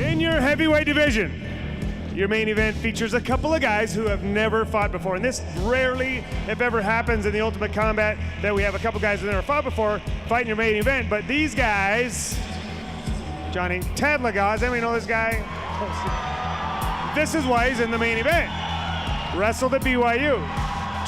In your heavyweight division, your main event features a couple of guys who have never fought before. And this rarely, if ever, happens in the Ultimate Combat, that we have a couple guys that never fought before fighting your main event. But these guys, Johnny, Tad Legas, anybody know this guy? This is why he's in the main event. Wrestled at BYU.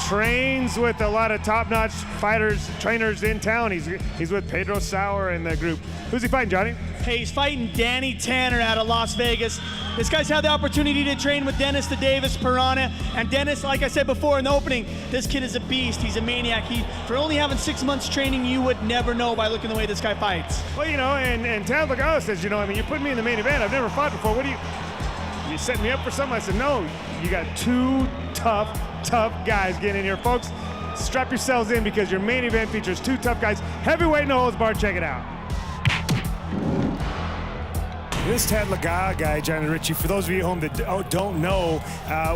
Trains with a lot of top-notch fighters, trainers in town. He's with Pedro Sauer and the group. Who's he fighting, Johnny? Hey, he's fighting Danny Tanner out of Las Vegas. This guy's had the opportunity to train with Dennis the Davis Piranha. And Dennis, like I said before in the opening, this kid is a beast. He's a maniac. For only having 6 months training, you would never know by looking the way this guy fights. Well, you know, and Tad Legas says, you know, I mean, you put me in the main event. I've never fought before. What do you setting me up for something? I said, no, you got two tough guys getting in here. Folks, strap yourselves in because your main event features two tough guys. Heavyweight, no holds barred. Check it out. This Tad Legas guy, Johnny Ritchie, for those of you at home that don't know,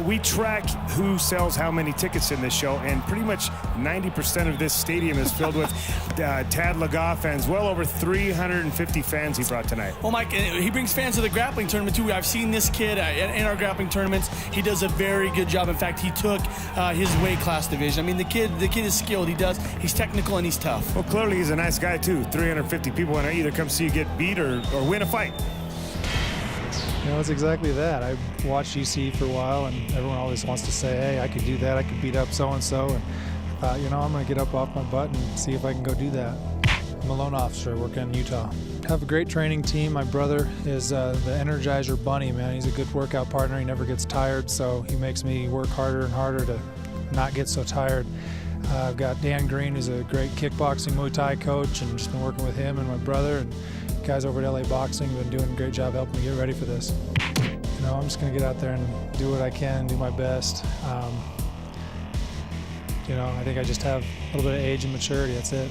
we track who sells how many tickets in this show, and pretty much 90% of this stadium is filled with Tad Legas fans. Well over 350 fans he brought tonight. Well, Mike, he brings fans to the grappling tournament, too. I've seen this kid in our grappling tournaments. He does a very good job. In fact, he took his weight class division. I mean, the kid is skilled. He's technical, and he's tough. Well, clearly he's a nice guy, too. 350 people want to either come see you get beat or win a fight. You know, it's exactly that. I watched GC for a while, and everyone always wants to say, hey, I could do that. I could beat up so-and-so. And I thought, you know, I'm going to get up off my butt and see if I can go do that. I'm a loan officer working in Utah. I have a great training team. My brother is the Energizer Bunny, man. He's a good workout partner. He never gets tired, so he makes me work harder and harder to not get so tired. I've got Dan Green, who's a great kickboxing Muay Thai coach, and just been working with him and my brother. And guys over at LA Boxing have been doing a great job helping me get ready for this. You know, I'm just going to get out there and do what I can, do my best. You know, I think I just have a little bit of age and maturity. That's it.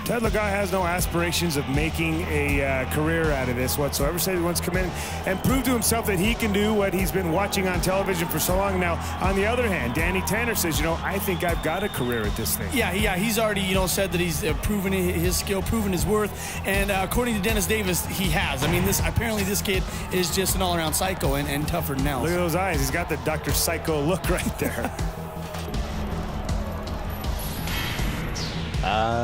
Tad Legas has no aspirations of making a career out of this whatsoever. Said he wants to come in and prove to himself that he can do what he's been watching on television for so long now. On the other hand, Danny Tanner says, you know, I think I've got a career at this thing. Yeah, he's already, you know, said that he's proven his skill, proven his worth, and according to Dennis Davis, he has. I mean, apparently this kid is just an all-around psycho and tougher than else. Look at those eyes. He's got the Dr. Psycho look right there.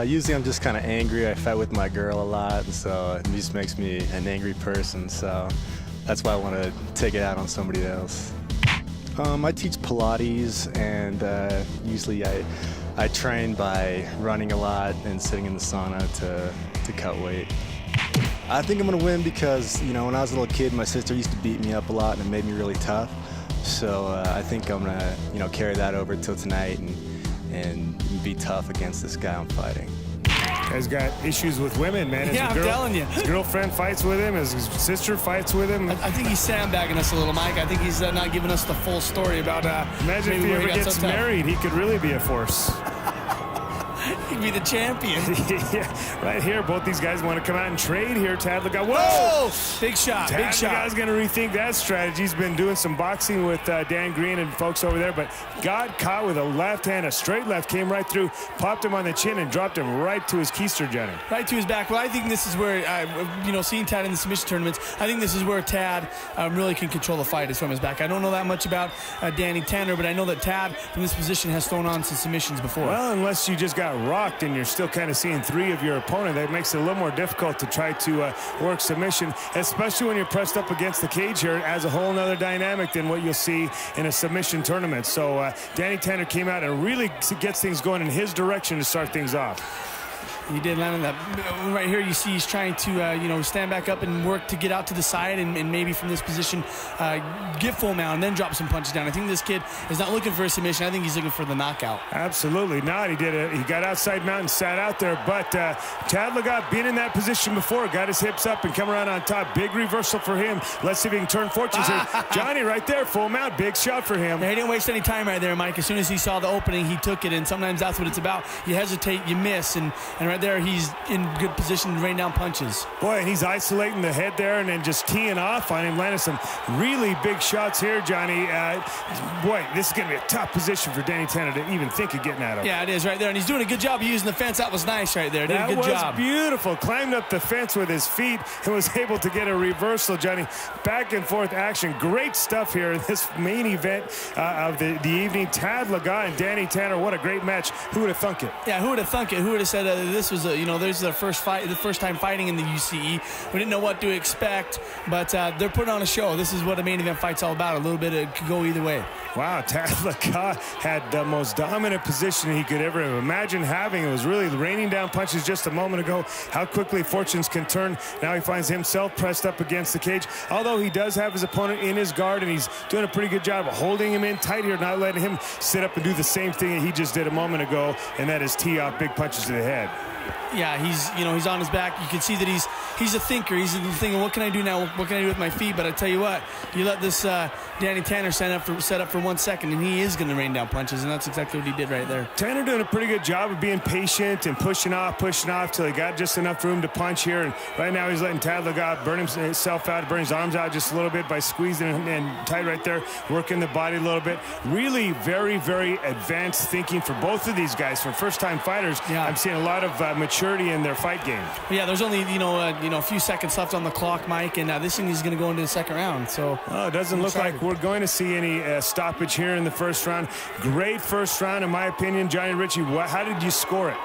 Usually I'm just kind of angry. I fight with my girl a lot, so it just makes me an angry person. So that's why I want to take it out on somebody else. I teach Pilates, and usually I train by running a lot and sitting in the sauna to cut weight. I think I'm going to win because, you know, when I was a little kid, my sister used to beat me up a lot, and it made me really tough. So I think I'm going to, you know, carry that over till tonight and be tough against this guy I'm fighting. Guy's got issues with women, man. I'm telling you. His girlfriend fights with him. His sister fights with him. I think he's sandbagging us a little, Mike. I think he's not giving us the full story about Imagine if he ever gets married, he could really be a force. He'd be the champion. Yeah, right here, both these guys want to come out and trade here. Tad Legas. Whoa! Big shot, Tad big shot. Legas going to rethink that strategy. He's been doing some boxing with Dan Green and folks over there, but got caught with a left hand, a straight left, came right through, popped him on the chin, and dropped him right to his keister, Johnny. Right to his back. Well, I think this is where, you know, seeing Tad in the submission tournaments, I think this is where Tad really can control the fight is from his back. I don't know that much about Danny Tanner, but I know that Tad from this position has thrown on some submissions before. Well, unless you just got rocked and you're still kind of seeing three of your opponent, that makes it a little more difficult to try to work submission, especially when you're pressed up against the cage here. It adds a whole nother dynamic than what you'll see in a submission tournament. So Danny Tanner came out and really gets things going in his direction to start things off. He did land on that. Right here you see he's trying to, you know, stand back up and work to get out to the side and maybe from this position get full mount and then drop some punches down. I think this kid is not looking for a submission. I think he's looking for the knockout. Absolutely not. He did it. He got outside mount and sat out there. But Tad Legas been in that position before, got his hips up and come around on top. Big reversal for him. Let's see if he can turn fortunes here. Johnny right there, full mount. Big shot for him. Yeah, he didn't waste any time right there, Mike. As soon as he saw the opening, he took it. And sometimes that's what it's about. You hesitate, you miss. And right there, he's in good position to rain down punches. Boy, and he's isolating the head there and then just teeing off on him, landing some really big shots here, Johnny. Boy, this is going to be a tough position for Danny Tanner to even think of getting at him. Yeah, it is right there, and he's doing a good job of using the fence. That was nice right there. Did a good job. That was beautiful. Climbed up the fence with his feet and was able to get a reversal, Johnny. Back and forth action. Great stuff here in this main event of the evening. Tad Legas and Danny Tanner, what a great match. Who would have thunk it? Yeah, who would have thunk it? Who would have said this was this is their first fight, the first time fighting in the UCE. We didn't know what to expect, but they're putting on a show. This is what a main event fight's all about. A little bit, it could go either way. Wow, Tad Legas had the most dominant position he could ever imagine having. It was really raining down punches just a moment ago. How quickly fortunes can turn. Now he finds himself pressed up against the cage. Although he does have his opponent in his guard, and he's doing a pretty good job of holding him in tight here, not letting him sit up and do the same thing that he just did a moment ago, and that is tee off big punches to the head. Yeah, he's on his back. You can see that he's a thinker. He's thinking, what can I do now? What can I do with my feet? But I tell you what, you let this Danny Tanner set up for 1 second, and he is going to rain down punches, and that's exactly what he did right there. Tanner doing a pretty good job of being patient and pushing off till he got just enough room to punch here. And right now he's letting Tad Legas burn himself out, burn his arms out just a little bit by squeezing and tight right there, working the body a little bit. Really very, very advanced thinking for both of these guys. For first-time fighters, yeah. I'm seeing a lot of maturity in their fight game. Yeah, there's only a few seconds left on the clock, Mike, and this thing is going to go into the second round. So it doesn't look like we're going to see any stoppage here in the first round. Great first round, in my opinion. Johnny Ritchie, how did you score it?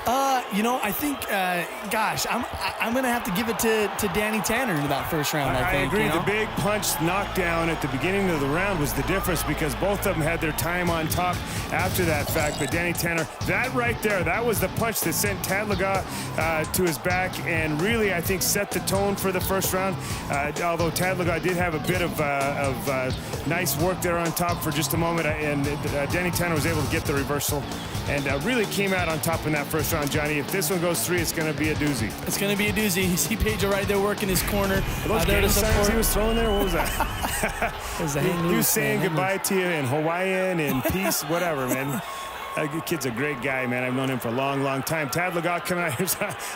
I think, I'm going to have to give it to Danny Tanner in that first round, I think. I agree. You know? The big punch knockdown at the beginning of the round was the difference because both of them had their time on top after that fact. But Danny Tanner, that right there, that was the punch that sent Tad Legas to his back and really, I think, set the tone for the first round. Although Tad Legas did have a bit of nice work there on top for just a moment, and Danny Tanner was able to get the reversal and really came out on top in that first round, Johnny. If this one goes 3, it's going to be a doozy. It's going to be a doozy. You see Pedro right there working his corner. Those gang signs he was throwing there, what was that? He was saying goodbye to you in Hawaiian and peace, whatever, man. That kid's a great guy, man. I've known him for a long, long time. Tad Legas coming out here.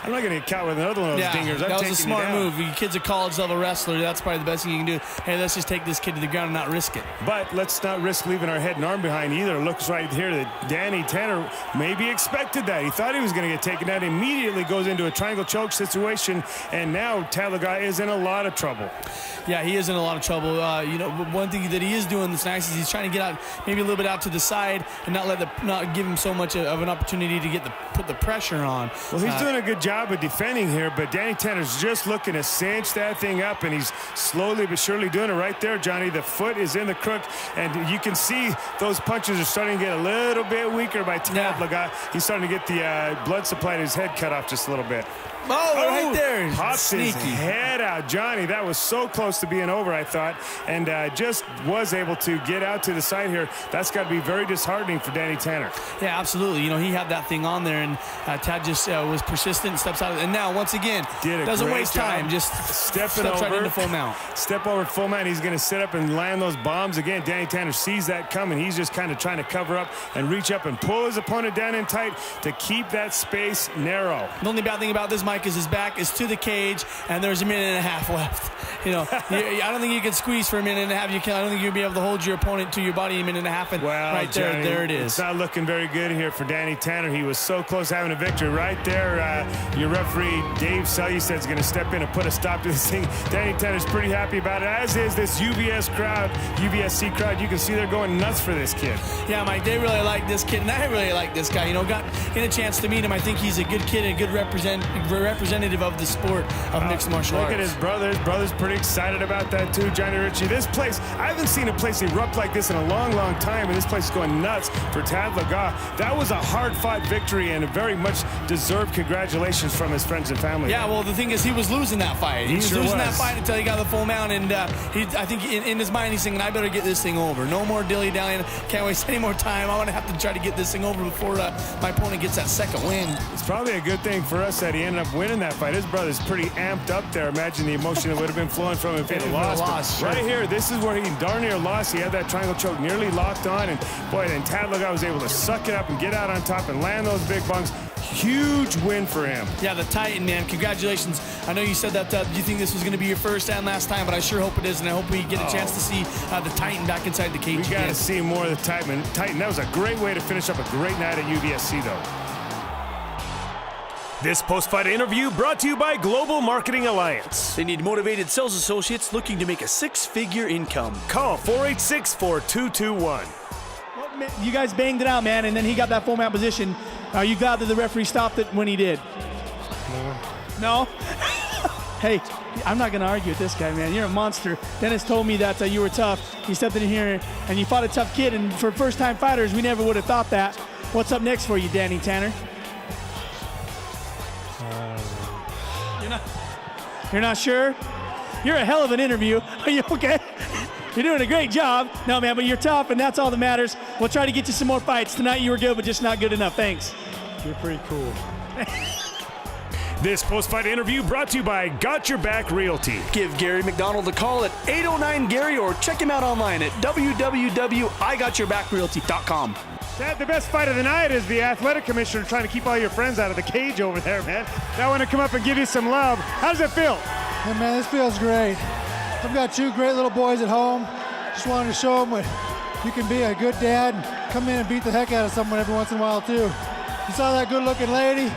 I'm not going to get caught with another one of those dingers. That was a smart move. Your kid's a college-level wrestler. That's probably the best thing you can do. Hey, let's just take this kid to the ground and not risk it. But let's not risk leaving our head and arm behind either. It looks right here that Danny Tanner maybe expected that. He thought he was going to get taken out. Immediately goes into a triangle choke situation, and now Tad Legas is in a lot of trouble. Yeah, he is in a lot of trouble. One thing that he is doing that's nice is he's trying to get out, maybe a little bit out to the side, and not give him so much of an opportunity to put the pressure on. Well, he's doing a good job of defending here, but Danny Tanner's just looking to cinch that thing up, and he's slowly but surely doing it right there, Johnny. The foot is in the crook, and you can see those punches are starting to get a little bit weaker by Tad Legas. He's starting to get the blood supply to his head cut off just a little bit. Right there. Pops his head out. Johnny, that was so close to being over, I thought, and just was able to get out to the side here. That's got to be very disheartening for Danny Tanner. Yeah, absolutely. He had that thing on there, and Tad just was persistent, steps out of it. And now, once again, doesn't waste time. Just steps right into full mount. Step over full mount. He's going to sit up and land those bombs again. Danny Tanner sees that coming. He's just kind of trying to cover up and reach up and pull his opponent down in tight to keep that space narrow. The only bad thing about this, Mike, is his back is to the cage, and there's a minute and a half left. I don't think you can squeeze for a minute and a half. I don't think you'll be able to hold your opponent to your body a minute and a half. And right there, Johnny, there it is. It's not looking very good here for Danny Tanner. He was so close to having a victory. Right there, your referee, Dave Selye, is going to step in and put a stop to this thing. Danny Tanner's pretty happy about it, as is this UVSC crowd. You can see they're going nuts for this kid. Yeah, Mike, they really like this kid, and I really like this guy. Got in a chance to meet him. I think he's a good kid and a good representative of the sport of mixed martial arts. Look at his brother. His brother's pretty excited about that too, Johnny Ritchie. This place, I haven't seen a place erupt like this in a long, long time, and this place is going nuts for Tad Legas. That was a hard-fought victory and a very much deserved congratulations from his friends and family. Yeah, well, the thing is, he was losing that fight. He was losing that fight until he got the full mount, and I think in his mind he's thinking, I better get this thing over. No more dilly-dallying. Can't waste any more time. I'm going to have to try to get this thing over before my opponent gets that second win. It's probably a good thing for us that he ended up winning that fight. His brother's pretty amped up there. Imagine the emotion that would have been flowing from him if he had lost. Right here, this is where he darn near lost. He had that triangle choke nearly locked on, and boy, then Tad Legas was able to suck it up and get out on top and land those big bungs. huge win for him. Yeah, the Titan, man. Congratulations. I know you said that you think this was going to be your first and last time, but I sure hope it is, and I hope we get a chance to see the Titan back inside the cage. We got to see more of the Titan. That was a great way to finish up a great night at UBSC, though. This post-fight interview brought to you by Global Marketing Alliance. They need motivated sales associates looking to make a six-figure income. Call 486-4221. Well, you guys banged it out, man, and then he got that full mount position. Are you glad that the referee stopped it when he did? No? Hey, I'm not going to argue with this guy, man. You're a monster. Dennis told me that you were tough. He stepped in here, and you fought a tough kid, and for first-time fighters, we never would have thought that. What's up next for you, Danny Tanner? You're not sure? You're a hell of an interview. Are you okay? You're doing a great job. No, man, but you're tough, and that's all that matters. We'll try to get you some more fights. Tonight you were good, but just not good enough. Thanks. You're pretty cool. This post-fight interview brought to you by Got Your Back Realty. Give Gary McDonald a call at 809-GARY or check him out online at www.igotyourbackrealty.com. Dad, the best fight of the night is the athletic commissioner trying to keep all your friends out of the cage over there, man. I want to come up and give you some love. How does it feel? Hey, man, this feels great. I've got two great little boys at home. Just wanted to show them what you can be a good dad and come in and beat the heck out of someone every once in a while, too. You saw that good-looking lady?